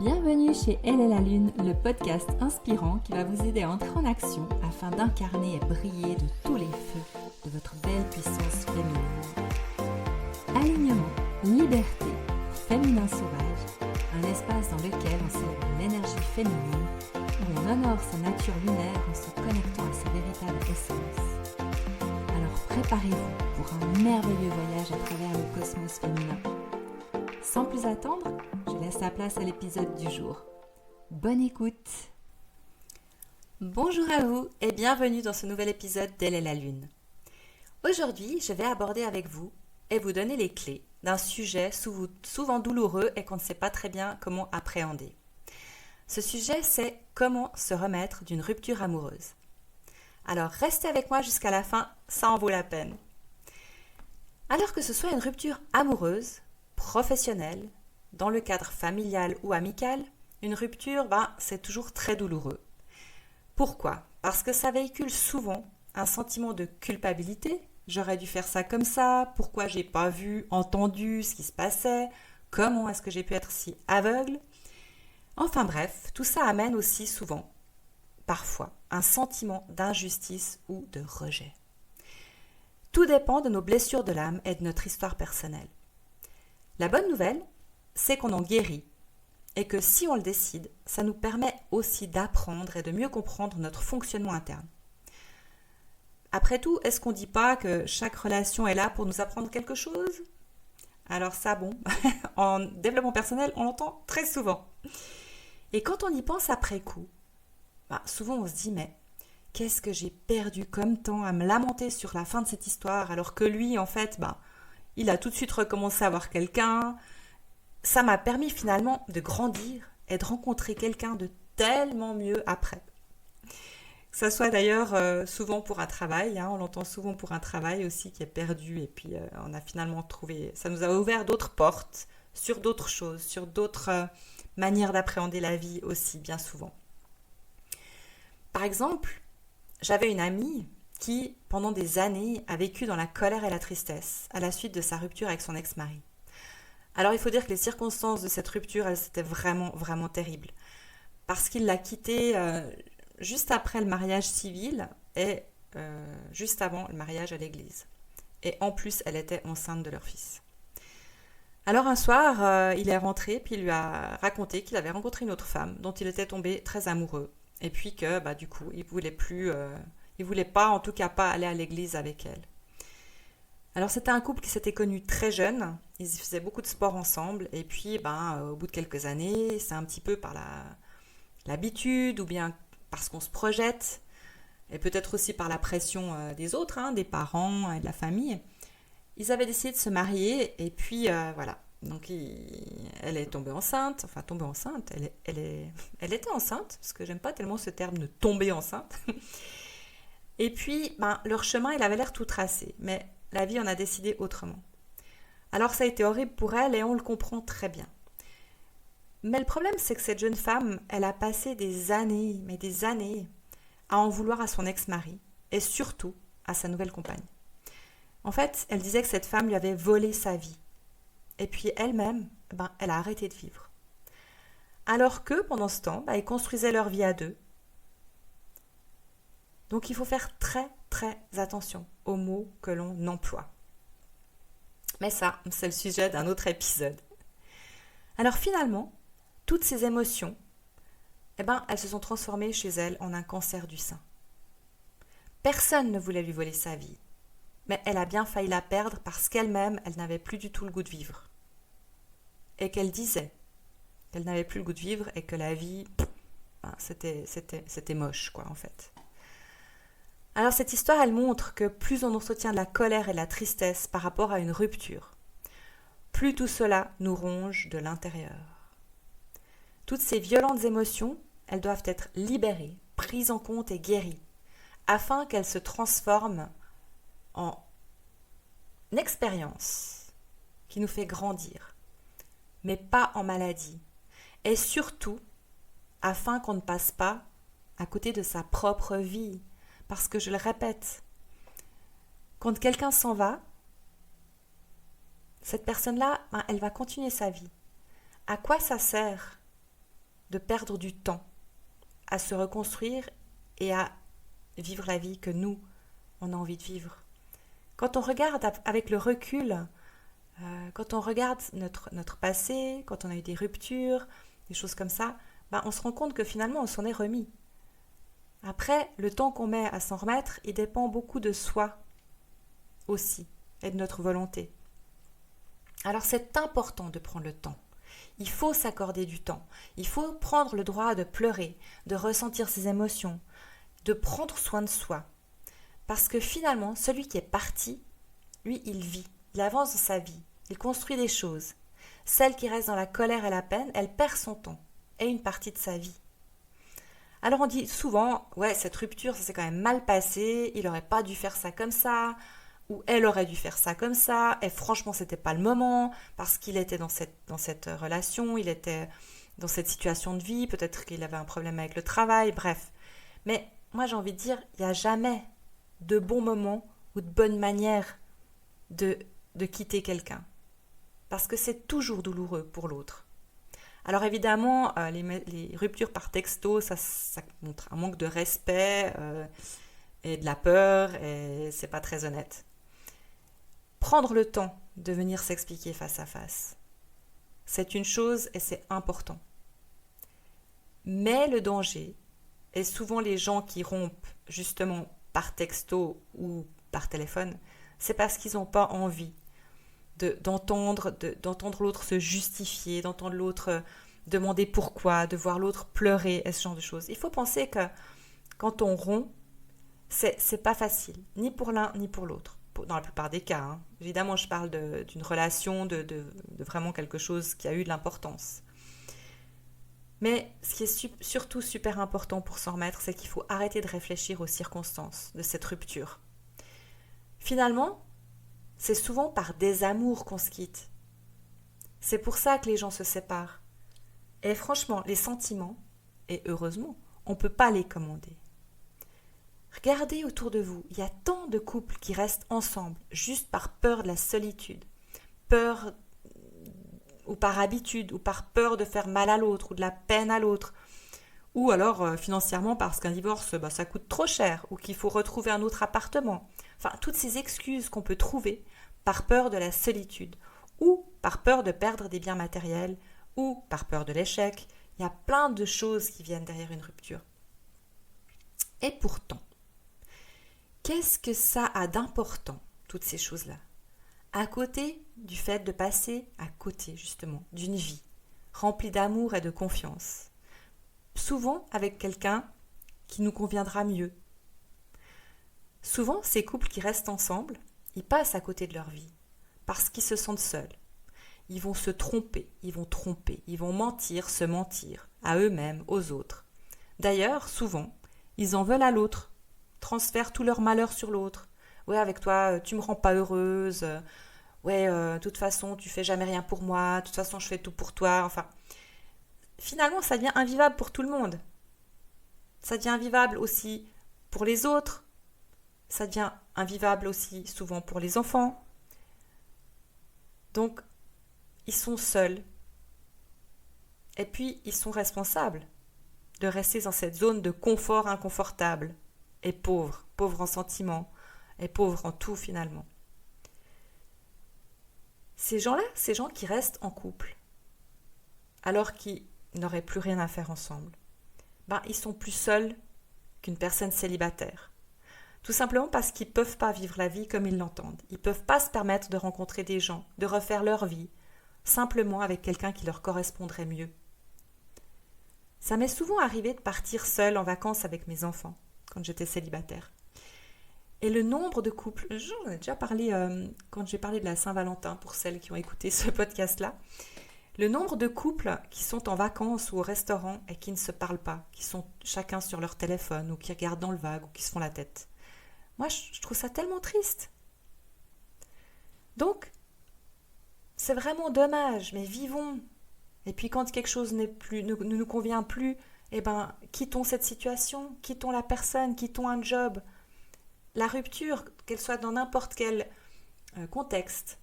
Bienvenue chez Elle est la Lune, le podcast inspirant qui va vous aider à entrer en action afin d'incarner et briller de tous les feux de votre belle puissance féminine. Alignement, liberté, féminin sauvage, un espace dans lequel on célèbre l'énergie féminine, où on honore sa nature lunaire en se connectant à sa véritable essence. Alors préparez-vous pour un merveilleux voyage à travers le cosmos féminin. Sans plus attendre, je laisse la place à l'épisode du jour. Bonne écoute! Bonjour à vous et bienvenue dans ce nouvel épisode d'Elle est la Lune. Aujourd'hui, je vais aborder avec vous et vous donner les clés d'un sujet souvent douloureux et qu'on ne sait pas très bien comment appréhender. Ce sujet, c'est comment se remettre d'une rupture amoureuse. Alors, restez avec moi jusqu'à la fin, ça en vaut la peine. Alors que ce soit une rupture amoureuse, professionnelle, dans le cadre familial ou amical, une rupture, c'est toujours très douloureux. Pourquoi ? Parce que ça véhicule souvent un sentiment de culpabilité. J'aurais dû faire ça comme ça, pourquoi j'ai pas vu, entendu ce qui se passait, comment est-ce que j'ai pu être si aveugle ? Enfin bref, tout ça amène aussi souvent, parfois, un sentiment d'injustice ou de rejet. Tout dépend de nos blessures de l'âme et de notre histoire personnelle. La bonne nouvelle, c'est qu'on en guérit et que si on le décide, ça nous permet aussi d'apprendre et de mieux comprendre notre fonctionnement interne. Après tout, est-ce qu'on ne dit pas que chaque relation est là pour nous apprendre quelque chose ? Alors ça, en développement personnel, on l'entend très souvent. Et quand on y pense après coup, souvent on se dit, mais qu'est-ce que j'ai perdu comme temps à me lamenter sur la fin de cette histoire, alors que lui, en fait, il a tout de suite recommencé à voir quelqu'un. Ça m'a permis finalement de grandir et de rencontrer quelqu'un de tellement mieux après. Que ça soit d'ailleurs souvent pour un travail, on l'entend souvent pour un travail aussi qui est perdu et puis on a finalement trouvé, ça nous a ouvert d'autres portes sur d'autres choses, sur d'autres manières d'appréhender la vie aussi bien souvent. Par exemple, j'avais une amie qui, pendant des années, a vécu dans la colère et la tristesse à la suite de sa rupture avec son ex-mari. Alors il faut dire que les circonstances de cette rupture, elles étaient vraiment, vraiment terribles. Parce qu'il l'a quittée juste après le mariage civil et juste avant le mariage à l'église. Et en plus, elle était enceinte de leur fils. Alors un soir, il est rentré puis il lui a raconté qu'il avait rencontré une autre femme dont il était tombé très amoureux. Et puis que du coup, il voulait pas, en tout cas pas aller à l'église avec elle. Alors c'était un couple qui s'était connu très jeune, ils faisaient beaucoup de sport ensemble et puis au bout de quelques années, c'est un petit peu par l'habitude ou bien parce qu'on se projette et peut-être aussi par la pression des autres, des parents et de la famille, ils avaient décidé de se marier et puis voilà. Donc elle est tombée enceinte, elle était enceinte, parce que j'aime pas tellement ce terme de tomber enceinte. Et puis leur chemin il avait l'air tout tracé, mais la vie en a décidé autrement. Alors ça a été horrible pour elle et on le comprend très bien. Mais le problème c'est que cette jeune femme, elle a passé des années, à en vouloir à son ex-mari et surtout à sa nouvelle compagne. En fait, elle disait que cette femme lui avait volé sa vie. Et puis elle-même, elle a arrêté de vivre. Alors que pendant ce temps, ils construisaient leur vie à deux. Donc il faut faire très très attention aux mots que l'on emploie. Mais ça, c'est le sujet d'un autre épisode. Alors finalement, toutes ces émotions, elles se sont transformées chez elle en un cancer du sein. Personne ne voulait lui voler sa vie, mais elle a bien failli la perdre parce qu'elle-même, elle n'avait plus du tout le goût de vivre. Et qu'elle disait qu'elle n'avait plus le goût de vivre et que la vie, c'était moche, en fait. Alors cette histoire, elle montre que plus on entretient de la colère et de la tristesse par rapport à une rupture, plus tout cela nous ronge de l'intérieur. Toutes ces violentes émotions, elles doivent être libérées, prises en compte et guéries, afin qu'elles se transforment en expérience qui nous fait grandir, mais pas en maladie, et surtout afin qu'on ne passe pas à côté de sa propre vie. Parce que je le répète, quand quelqu'un s'en va, cette personne-là, elle va continuer sa vie. À quoi ça sert de perdre du temps à se reconstruire et à vivre la vie que nous, on a envie de vivre. Quand on regarde avec le recul, quand on regarde notre passé, quand on a eu des ruptures, des choses comme ça, on se rend compte que finalement on s'en est remis. Après, le temps qu'on met à s'en remettre, il dépend beaucoup de soi aussi et de notre volonté. Alors c'est important de prendre le temps. Il faut s'accorder du temps. Il faut prendre le droit de pleurer, de ressentir ses émotions, de prendre soin de soi. Parce que finalement, celui qui est parti, lui, il vit, il avance dans sa vie, il construit des choses. Celle qui reste dans la colère et la peine, elle perd son temps et une partie de sa vie. Alors on dit souvent, ouais, cette rupture, ça s'est quand même mal passé, il n'aurait pas dû faire ça comme ça, ou elle aurait dû faire ça comme ça, et franchement, c'était pas le moment, parce qu'il était dans cette relation, il était dans cette situation de vie, peut-être qu'il avait un problème avec le travail, bref. Mais moi, j'ai envie de dire, il n'y a jamais de bon moment ou de bonne manière de quitter quelqu'un. Parce que c'est toujours douloureux pour l'autre. Alors évidemment, les ruptures par texto, ça montre un manque de respect et de la peur, et c'est pas très honnête. Prendre le temps de venir s'expliquer face à face, c'est une chose et c'est important. Mais le danger, et souvent les gens qui rompent justement par texto ou par téléphone, c'est parce qu'ils n'ont pas envie d'entendre l'autre se justifier, d'entendre l'autre demander pourquoi, de voir l'autre pleurer, et ce genre de choses. Il faut penser que quand on rompt, c'est pas facile, ni pour l'un ni pour l'autre, dans la plupart des cas. Hein. Évidemment, je parle d'une relation, de vraiment quelque chose qui a eu de l'importance. Mais ce qui est surtout super important pour s'en remettre, c'est qu'il faut arrêter de réfléchir aux circonstances de cette rupture. Finalement, c'est souvent par désamour qu'on se quitte. C'est pour ça que les gens se séparent. Et franchement, les sentiments, et heureusement, on ne peut pas les commander. Regardez autour de vous, il y a tant de couples qui restent ensemble juste par peur de la solitude, peur ou par habitude, ou par peur de faire mal à l'autre, ou de la peine à l'autre, ou alors financièrement parce qu'un divorce, ça coûte trop cher, ou qu'il faut retrouver un autre appartement. Enfin, toutes ces excuses qu'on peut trouver par peur de la solitude, ou par peur de perdre des biens matériels, ou par peur de l'échec. Il y a plein de choses qui viennent derrière une rupture. Et pourtant, qu'est-ce que ça a d'important, toutes ces choses-là, à côté du fait de passer à côté, justement, d'une vie remplie d'amour et de confiance, souvent avec quelqu'un qui nous conviendra mieux. Souvent, ces couples qui restent ensemble, ils passent à côté de leur vie, parce qu'ils se sentent seuls. Ils vont se tromper, ils vont mentir, se mentir, à eux-mêmes, aux autres. D'ailleurs, souvent, ils en veulent à l'autre, transfèrent tout leur malheur sur l'autre. Ouais, avec toi, tu me rends pas heureuse. Ouais, de toute façon, tu fais jamais rien pour moi. De toute façon, je fais tout pour toi. Enfin, finalement, ça devient invivable pour tout le monde. Ça devient invivable aussi pour les autres. Ça devient invivable aussi souvent pour les enfants. Donc, ils sont seuls. Et puis, ils sont responsables de rester dans cette zone de confort inconfortable et pauvre en sentiments et pauvre en tout finalement. Ces gens-là, ces gens qui restent en couple, alors qu'ils n'auraient plus rien à faire ensemble, ils sont plus seuls qu'une personne célibataire. Tout simplement parce qu'ils ne peuvent pas vivre la vie comme ils l'entendent. Ils ne peuvent pas se permettre de rencontrer des gens, de refaire leur vie, simplement avec quelqu'un qui leur correspondrait mieux. Ça m'est souvent arrivé de partir seule en vacances avec mes enfants, quand j'étais célibataire. Et le nombre de couples, j'en ai déjà parlé quand j'ai parlé de la Saint-Valentin, pour celles qui ont écouté ce podcast-là, le nombre de couples qui sont en vacances ou au restaurant et qui ne se parlent pas, qui sont chacun sur leur téléphone ou qui regardent dans le vague ou qui se font la tête. Moi, je trouve ça tellement triste. Donc, c'est vraiment dommage, mais vivons. Et puis quand quelque chose ne nous convient plus, quittons cette situation, quittons la personne, quittons un job. La rupture, qu'elle soit dans n'importe quel contexte,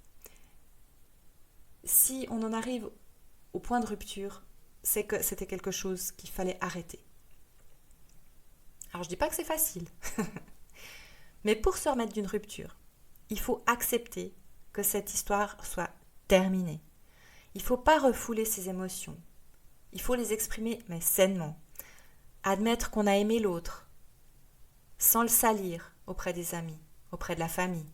si on en arrive au point de rupture, c'est que c'était quelque chose qu'il fallait arrêter. Alors je dis pas que c'est facile, mais pour se remettre d'une rupture, il faut accepter que cette histoire soit terminée. Il ne faut pas refouler ses émotions. Il faut les exprimer, mais sainement. Admettre qu'on a aimé l'autre, sans le salir auprès des amis, auprès de la famille.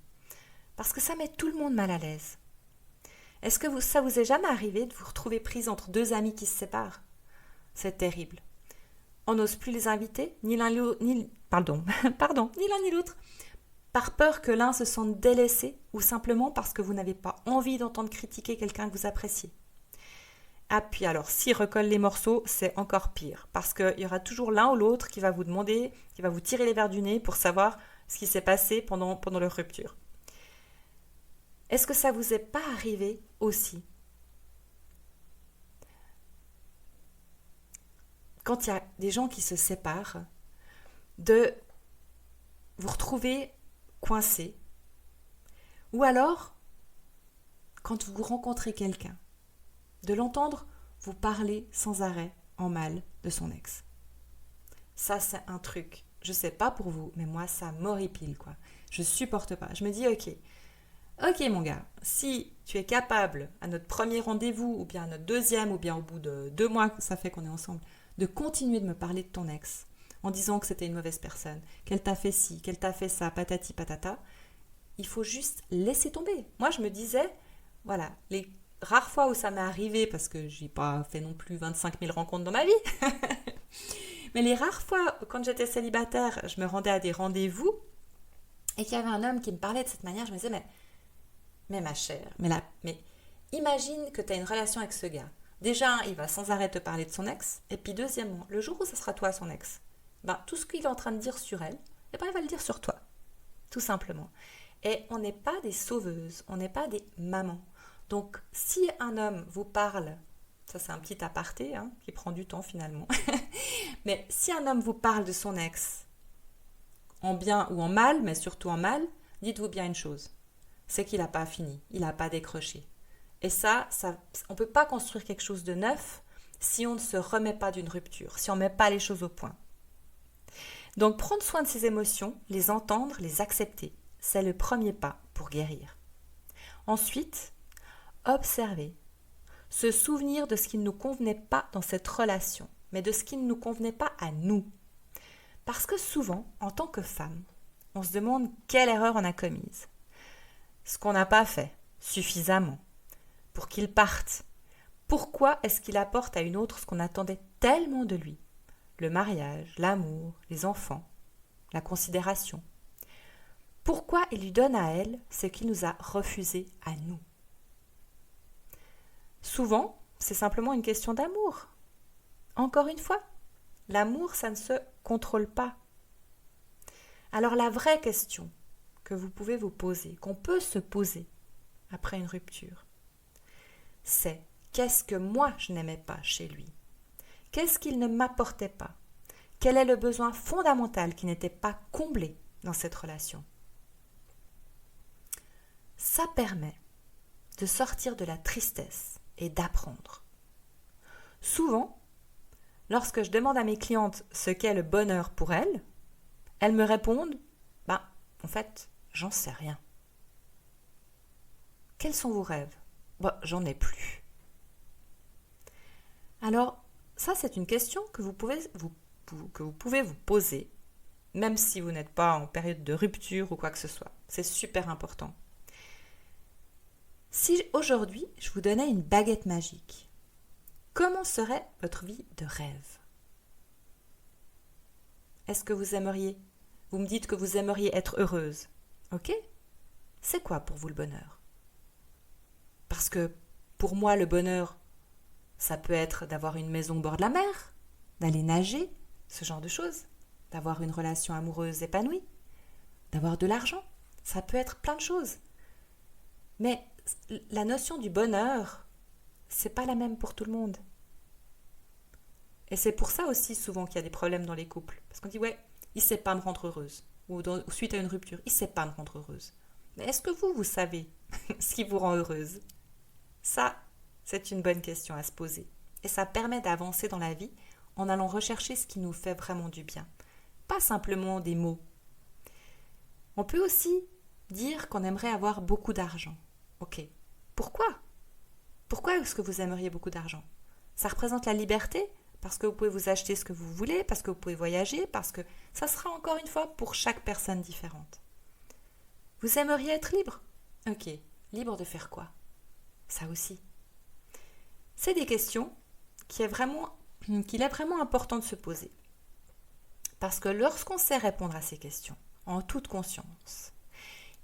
Parce que ça met tout le monde mal à l'aise. Est-ce que ça vous est jamais arrivé de vous retrouver prise entre deux amis qui se séparent? C'est terrible. On n'ose plus les inviter, ni l'un ni l'autre, ni l'un ni l'autre, par peur que l'un se sente délaissé ou simplement parce que vous n'avez pas envie d'entendre critiquer quelqu'un que vous appréciez. Ah puis alors, s'il recolle les morceaux, c'est encore pire, parce qu'il y aura toujours l'un ou l'autre qui va vous demander, qui va vous tirer les verres du nez pour savoir ce qui s'est passé pendant leur rupture. Est-ce que ça vous est pas arrivé aussi? Quand il y a des gens qui se séparent, de vous retrouver coincé, ou alors, quand vous rencontrez quelqu'un, de l'entendre vous parler sans arrêt en mal de son ex. Ça, c'est un truc, je sais pas pour vous, mais moi, ça m'horripile, quoi. Je supporte pas. Je me dis, ok mon gars, si tu es capable à notre premier rendez-vous, ou bien à notre deuxième, ou bien au bout de 2 mois, ça fait qu'on est ensemble, de continuer de me parler de ton ex, en disant que c'était une mauvaise personne, qu'elle t'a fait ci, qu'elle t'a fait ça, patati patata, il faut juste laisser tomber. Moi, je me disais, voilà, les rares fois où ça m'est arrivé, parce que j'ai pas fait non plus 25 000 rencontres dans ma vie, mais les rares fois, quand j'étais célibataire, je me rendais à des rendez-vous, et qu'il y avait un homme qui me parlait de cette manière, je me disais, mais ma chère, mais imagine que tu as une relation avec ce gars. Déjà, il va sans arrêt te parler de son ex, et puis deuxièmement, le jour où ça sera toi son ex, tout ce qu'il est en train de dire sur elle, il va le dire sur toi, tout simplement. Et on n'est pas des sauveuses, on n'est pas des mamans. Donc, si un homme vous parle, ça c'est un petit aparté qui prend du temps finalement, mais si un homme vous parle de son ex, en bien ou en mal, mais surtout en mal, dites-vous bien une chose, c'est qu'il n'a pas fini, il n'a pas décroché. Et ça, on ne peut pas construire quelque chose de neuf si on ne se remet pas d'une rupture, si on ne met pas les choses au point. Donc prendre soin de ses émotions, les entendre, les accepter, c'est le premier pas pour guérir. Ensuite, observer, se souvenir de ce qui ne nous convenait pas dans cette relation, mais de ce qui ne nous convenait pas à nous. Parce que souvent, en tant que femme, on se demande quelle erreur on a commise. Ce qu'on n'a pas fait suffisamment pour qu'il parte. Pourquoi est-ce qu'il apporte à une autre ce qu'on attendait tellement de lui? Le mariage, l'amour, les enfants, la considération. Pourquoi il lui donne à elle ce qu'il nous a refusé à nous? Souvent, c'est simplement une question d'amour. Encore une fois, l'amour, ça ne se contrôle pas. Alors la vraie question que vous pouvez vous poser, qu'on peut se poser après une rupture, c'est qu'est-ce que moi je n'aimais pas chez lui? Qu'est-ce qu'il ne m'apportait pas? Quel est le besoin fondamental qui n'était pas comblé dans cette relation? Ça permet de sortir de la tristesse et d'apprendre. Souvent, lorsque je demande à mes clientes ce qu'est le bonheur pour elles, elles me répondent « en fait, j'en sais rien. » Quels sont vos rêves? J'en ai plus. Alors, ça c'est une question que vous pouvez vous poser, même si vous n'êtes pas en période de rupture ou quoi que ce soit. C'est super important. Si aujourd'hui, je vous donnais une baguette magique, comment serait votre vie de rêve? Est-ce que vous aimeriez? Vous me dites que vous aimeriez être heureuse. Ok? C'est quoi pour vous le bonheur? Parce que pour moi, le bonheur, ça peut être d'avoir une maison au bord de la mer, d'aller nager, ce genre de choses, d'avoir une relation amoureuse épanouie, d'avoir de l'argent. Ça peut être plein de choses. Mais la notion du bonheur, c'est pas la même pour tout le monde. Et c'est pour ça aussi souvent qu'il y a des problèmes dans les couples. Parce qu'on dit, il sait pas me rendre heureuse. Ou suite à une rupture, il sait pas me rendre heureuse. Mais est-ce que vous savez ce qui vous rend heureuse? Ça, c'est une bonne question à se poser. Et ça permet d'avancer dans la vie en allant rechercher ce qui nous fait vraiment du bien. Pas simplement des mots. On peut aussi dire qu'on aimerait avoir beaucoup d'argent. Ok. Pourquoi? Pourquoi est-ce que vous aimeriez beaucoup d'argent? Ça représente la liberté? Parce que vous pouvez vous acheter ce que vous voulez, parce que vous pouvez voyager, parce que ça sera encore une fois pour chaque personne différente. Vous aimeriez être libre? Ok. Libre de faire quoi? Ça aussi. C'est des questions qu'il est vraiment important de se poser. Parce que lorsqu'on sait répondre à ces questions, en toute conscience,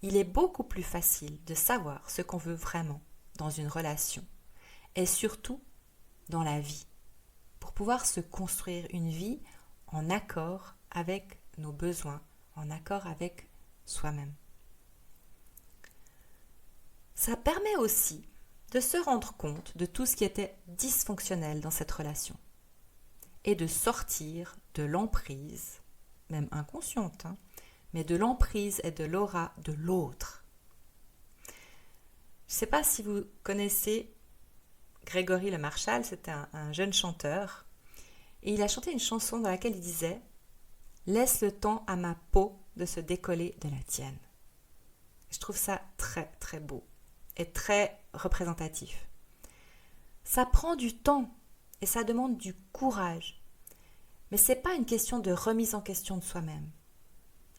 il est beaucoup plus facile de savoir ce qu'on veut vraiment dans une relation et surtout dans la vie, pour pouvoir se construire une vie en accord avec nos besoins, en accord avec soi-même. Ça permet aussi de se rendre compte de tout ce qui était dysfonctionnel dans cette relation et de sortir de l'emprise, même inconsciente, mais de l'emprise et de l'aura de l'autre. Je ne sais pas si vous connaissez Grégory Le Marchal, c'était un jeune chanteur, et il a chanté une chanson dans laquelle il disait « Laisse le temps à ma peau de se décoller de la tienne ». Je trouve ça très très beau et très représentatif. Ça prend du temps et ça demande du courage, mais ce n'est pas une question de remise en question de soi-même.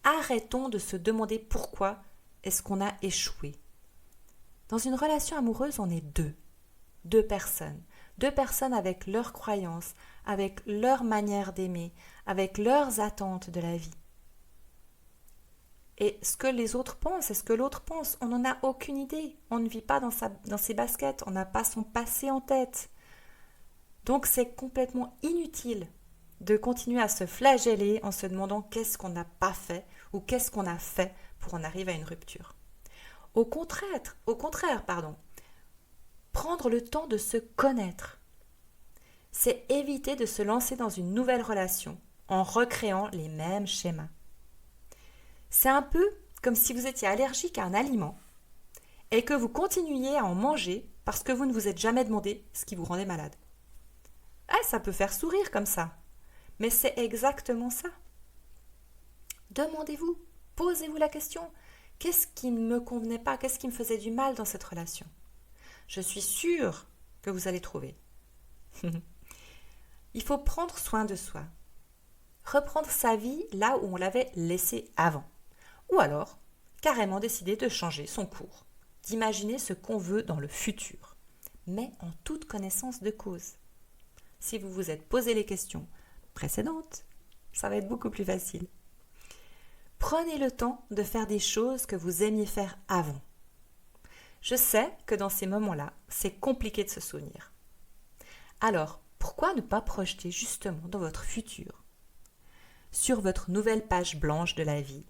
Arrêtons de se demander pourquoi est-ce qu'on a échoué. Dans une relation amoureuse, on est deux personnes avec leurs croyances, avec leur manière d'aimer, avec leurs attentes de la vie. Et ce que les autres pensent et ce que l'autre pense, on n'en a aucune idée. On ne vit pas dans ses baskets, on n'a pas son passé en tête. Donc c'est complètement inutile de continuer à se flageller en se demandant qu'est-ce qu'on n'a pas fait ou qu'est-ce qu'on a fait pour en arriver à une rupture. Au contraire, prendre le temps de se connaître, c'est éviter de se lancer dans une nouvelle relation en recréant les mêmes schémas. C'est un peu comme si vous étiez allergique à un aliment et que vous continuiez à en manger parce que vous ne vous êtes jamais demandé ce qui vous rendait malade. Ah, ça peut faire sourire comme ça, mais c'est exactement ça. Demandez-vous, posez-vous la question, qu'est-ce qui ne me convenait pas, qu'est-ce qui me faisait du mal dans cette relation? Je suis sûre que vous allez trouver. Il faut prendre soin de soi, reprendre sa vie là où on l'avait laissée avant. Ou alors, carrément décider de changer son cours, d'imaginer ce qu'on veut dans le futur, mais en toute connaissance de cause. Si vous vous êtes posé les questions précédentes, ça va être beaucoup plus facile. Prenez le temps de faire des choses que vous aimiez faire avant. Je sais que dans ces moments-là, c'est compliqué de se souvenir. Alors, pourquoi ne pas projeter justement dans votre futur, sur votre nouvelle page blanche de la vie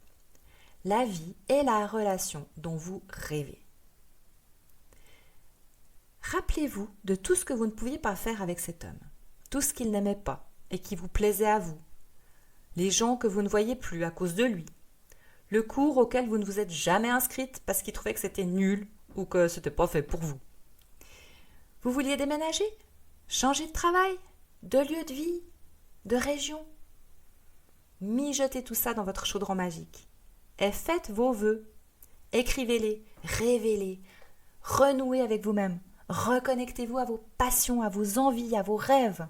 est la relation dont vous rêvez. Rappelez-vous de tout ce que vous ne pouviez pas faire avec cet homme, tout ce qu'il n'aimait pas et qui vous plaisait à vous, les gens que vous ne voyez plus à cause de lui, le cours auquel vous ne vous êtes jamais inscrite parce qu'il trouvait que c'était nul ou que c'était pas fait pour vous. Vous vouliez déménager, changer de travail, de lieu de vie, de région. Mijotez tout ça dans votre chaudron magique et faites vos vœux. Écrivez-les, rêvez-les, renouez avec vous-même, reconnectez-vous à vos passions, à vos envies, à vos rêves.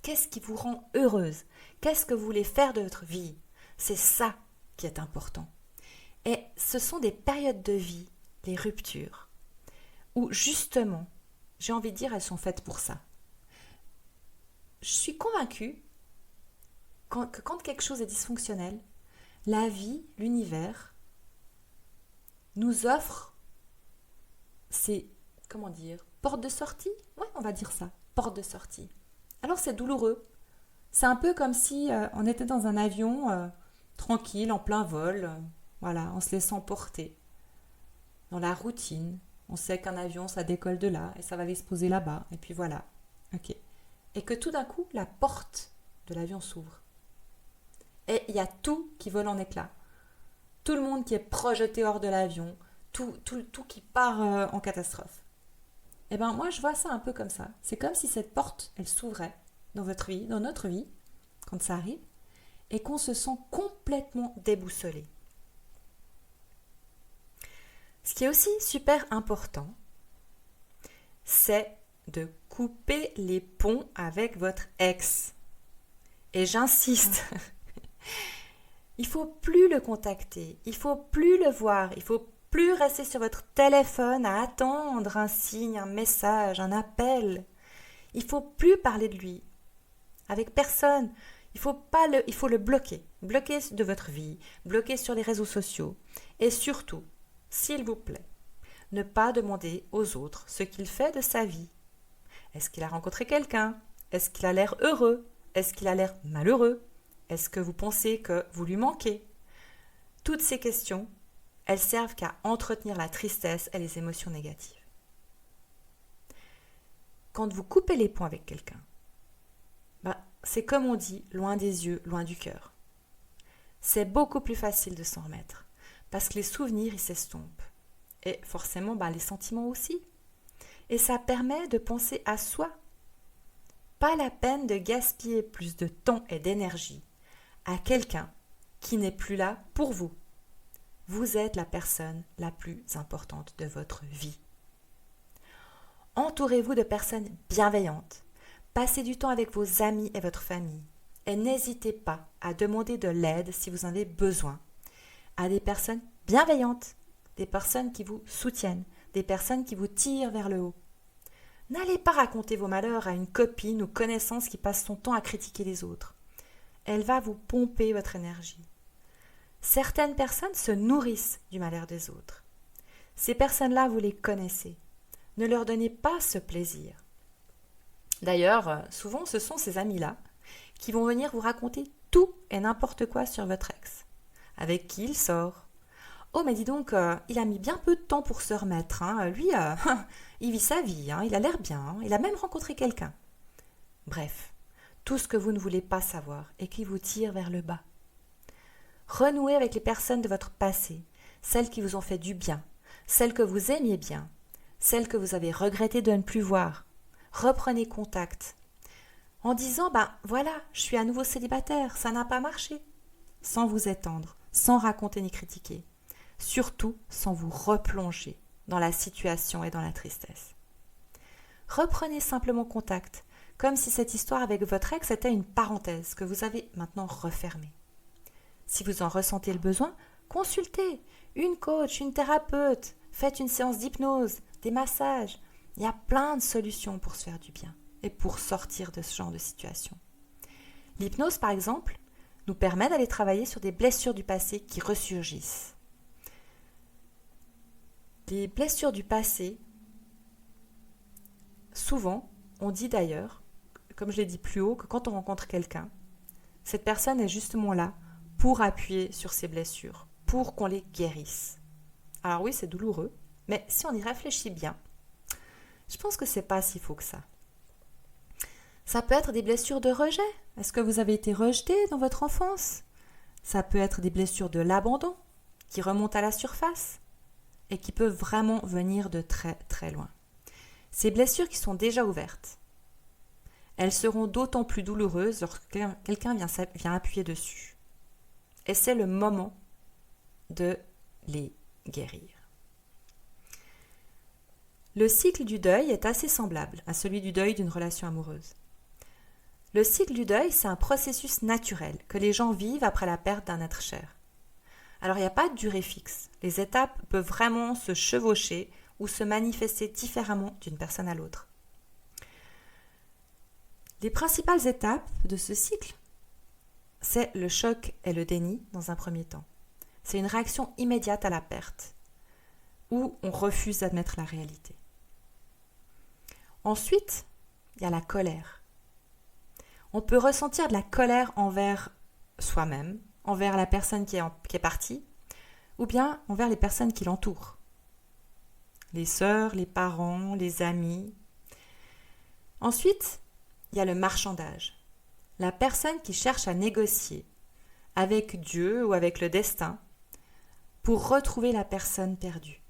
Qu'est-ce qui vous rend heureuse? Qu'est-ce que vous voulez faire de votre vie? C'est ça qui est important. Et ce sont des périodes de vie, les ruptures, où justement, j'ai envie de dire, elles sont faites pour ça. Je suis convaincue que quand quelque chose est dysfonctionnel, la vie, l'univers, nous offre ces, portes de sortie? Ouais, on va dire ça, portes de sortie. Alors c'est douloureux. C'est un peu comme si on était dans un avion tranquille, en plein vol, en se laissant porter. Dans la routine, on sait qu'un avion, ça décolle de là et ça va aller se poser là-bas. Et puis voilà. Ok. Et que tout d'un coup, la porte de l'avion s'ouvre. Et il y a tout qui vole en éclats. Tout le monde qui est projeté hors de l'avion, tout qui part en catastrophe. Eh bien, moi, je vois ça un peu comme ça. C'est comme si cette porte, elle s'ouvrait dans votre vie, dans notre vie, quand ça arrive, et qu'on se sent complètement déboussolé. Ce qui est aussi super important, c'est de couper les ponts avec votre ex. Et j'insiste, il ne faut plus le contacter, il ne faut plus le voir, il ne faut plus rester sur votre téléphone à attendre un signe, un message, un appel. Il ne faut plus parler de lui avec personne. Il faut le bloquer de votre vie, bloquer sur les réseaux sociaux. Et surtout, s'il vous plaît, ne pas demander aux autres ce qu'il fait de sa vie. Est-ce qu'il a rencontré quelqu'un? Est-ce qu'il a l'air heureux? Est-ce qu'il a l'air malheureux? Est-ce que vous pensez que vous lui manquez? Toutes ces questions, elles servent qu'à entretenir la tristesse et les émotions négatives. Quand vous coupez les ponts avec quelqu'un, c'est comme on dit, loin des yeux, loin du cœur. C'est beaucoup plus facile de s'en remettre, parce que les souvenirs, ils s'estompent. Et forcément, les sentiments aussi. Et ça permet de penser à soi. Pas la peine de gaspiller plus de temps et d'énergie à quelqu'un qui n'est plus là pour vous. Vous êtes la personne la plus importante de votre vie. Entourez-vous de personnes bienveillantes. Passez du temps avec vos amis et votre famille. Et n'hésitez pas à demander de l'aide si vous en avez besoin à des personnes bienveillantes, des personnes qui vous soutiennent, des personnes qui vous tirent vers le haut. N'allez pas raconter vos malheurs à une copine ou connaissance qui passe son temps à critiquer les autres. Elle va vous pomper votre énergie. Certaines personnes se nourrissent du malheur des autres. Ces personnes-là, vous les connaissez. Ne leur donnez pas ce plaisir. D'ailleurs, souvent, ce sont ces amis-là qui vont venir vous raconter tout et n'importe quoi sur votre ex. Avec qui il sort. Oh, mais dis donc, il a mis bien peu de temps pour se remettre. Lui, il vit sa vie, il a l'air bien, il a même rencontré quelqu'un. Bref, tout ce que vous ne voulez pas savoir et qui vous tire vers le bas. Renouez avec les personnes de votre passé, celles qui vous ont fait du bien, celles que vous aimiez bien, celles que vous avez regretté de ne plus voir. Reprenez contact en disant voilà, je suis à nouveau célibataire, ça n'a pas marché, sans vous étendre, sans raconter ni critiquer, surtout sans vous replonger dans la situation et dans la tristesse. Reprenez simplement contact, comme si cette histoire avec votre ex était une parenthèse que vous avez maintenant refermée. Si vous en ressentez le besoin, consultez une coach, une thérapeute, faites une séance d'hypnose, des massages. Il y a plein de solutions pour se faire du bien et pour sortir de ce genre de situation. L'hypnose, par exemple, nous permet d'aller travailler sur des blessures du passé qui ressurgissent. Les blessures du passé, souvent, on dit d'ailleurs, comme je l'ai dit plus haut, que quand on rencontre quelqu'un, cette personne est justement là pour appuyer sur ces blessures, pour qu'on les guérisse. Alors oui, c'est douloureux, mais si on y réfléchit bien, je pense que c'est pas si faux que ça. Ça peut être des blessures de rejet. Est-ce que vous avez été rejeté dans votre enfance? Ça peut être des blessures de l'abandon qui remontent à la surface et qui peuvent vraiment venir de très très loin. Ces blessures qui sont déjà ouvertes, elles seront d'autant plus douloureuses lorsque quelqu'un vient appuyer dessus. Et c'est le moment de les guérir. Le cycle du deuil est assez semblable à celui du deuil d'une relation amoureuse. Le cycle du deuil, c'est un processus naturel que les gens vivent après la perte d'un être cher. Alors, il n'y a pas de durée fixe. Les étapes peuvent vraiment se chevaucher ou se manifester différemment d'une personne à l'autre. Les principales étapes de ce cycle, c'est le choc et le déni dans un premier temps. C'est une réaction immédiate à la perte, où on refuse d'admettre la réalité. Ensuite, il y a la colère. On peut ressentir de la colère envers soi-même, envers la personne qui est partie, ou bien envers les personnes qui l'entourent. Les sœurs, les parents, les amis. Ensuite, il y a le marchandage. La personne qui cherche à négocier avec Dieu ou avec le destin pour retrouver la personne perdue.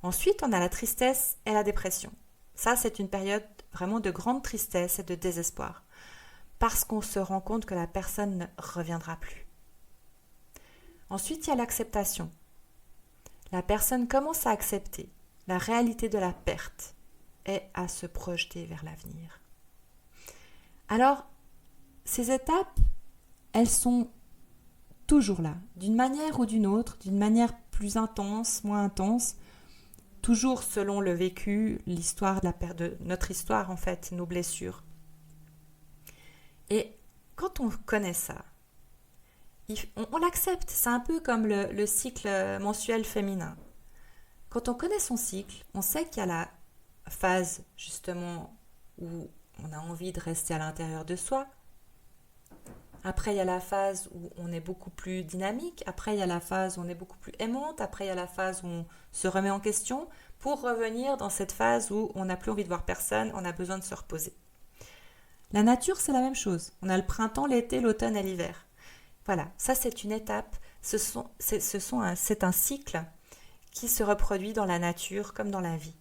Ensuite, on a la tristesse et la dépression. Ça, c'est une période vraiment de grande tristesse et de désespoir, parce qu'on se rend compte que la personne ne reviendra plus. Ensuite, il y a l'acceptation. La personne commence à accepter la réalité de la perte et à se projeter vers l'avenir. Alors, ces étapes, elles sont toujours là, d'une manière ou d'une autre, d'une manière plus intense, moins intense, toujours selon le vécu, l'histoire de notre histoire en fait, nos blessures. Et quand on connaît ça, on l'accepte, c'est un peu comme le cycle mensuel féminin. Quand on connaît son cycle, on sait qu'il y a la phase justement où on a envie de rester à l'intérieur de soi. Après, il y a la phase où on est beaucoup plus dynamique. Après, il y a la phase où on est beaucoup plus aimante. Après, il y a la phase où on se remet en question pour revenir dans cette phase où on n'a plus envie de voir personne, on a besoin de se reposer. La nature, c'est la même chose. On a le printemps, l'été, l'automne et l'hiver. Voilà, ça c'est une étape. C'est un cycle qui se reproduit dans la nature comme dans la vie.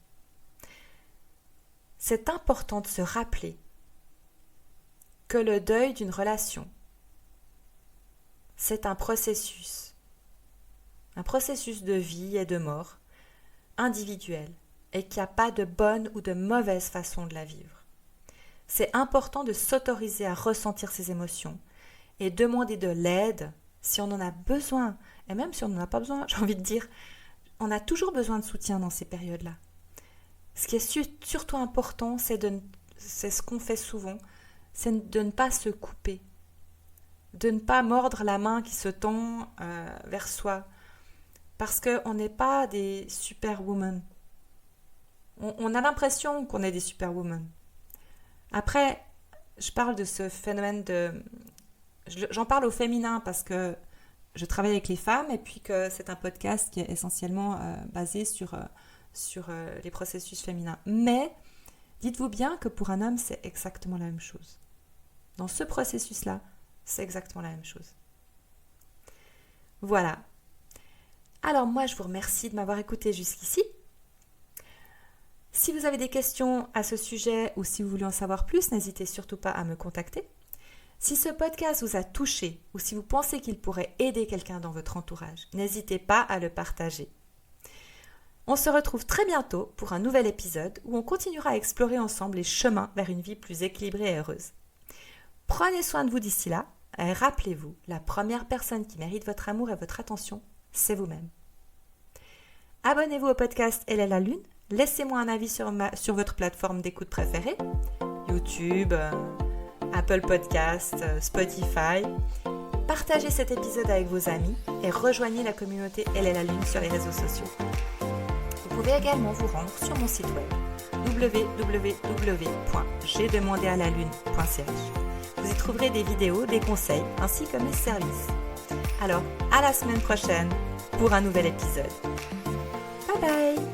C'est important de se rappeler que le deuil d'une relation, c'est un processus de vie et de mort individuel et qu'il n'y a pas de bonne ou de mauvaise façon de la vivre. C'est important de s'autoriser à ressentir ses émotions et demander de l'aide si on en a besoin. Et même si on n'en a pas besoin, j'ai envie de dire, on a toujours besoin de soutien dans ces périodes-là. Ce qui est surtout important, c'est ce qu'on fait souvent, c'est de ne pas se couper, de ne pas mordre la main qui se tend vers soi, parce qu'on n'est pas des superwomen. On a l'impression qu'on est des superwomen. Après, je parle de ce phénomène j'en parle au féminin parce que je travaille avec les femmes et puis que c'est un podcast qui est essentiellement basé sur les processus féminins. Mais dites-vous bien que pour un homme, c'est exactement la même chose. Dans ce processus-là, c'est exactement la même chose. Voilà. Alors moi, je vous remercie de m'avoir écouté jusqu'ici. Si vous avez des questions à ce sujet ou si vous voulez en savoir plus, n'hésitez surtout pas à me contacter. Si ce podcast vous a touché ou si vous pensez qu'il pourrait aider quelqu'un dans votre entourage, n'hésitez pas à le partager. On se retrouve très bientôt pour un nouvel épisode où on continuera à explorer ensemble les chemins vers une vie plus équilibrée et heureuse. Prenez soin de vous d'ici là et rappelez-vous, la première personne qui mérite votre amour et votre attention, c'est vous-même. Abonnez-vous au podcast Elle est la Lune. Laissez-moi un avis sur votre plateforme d'écoute préférée, YouTube, Apple Podcasts, Spotify. Partagez cet épisode avec vos amis et rejoignez la communauté Elle est la Lune sur les réseaux sociaux. Vous pouvez également vous rendre sur mon site web www.jdemandealalune.ch. Vous y trouverez des vidéos, des conseils ainsi que mes services. Alors, à la semaine prochaine pour un nouvel épisode. Bye bye!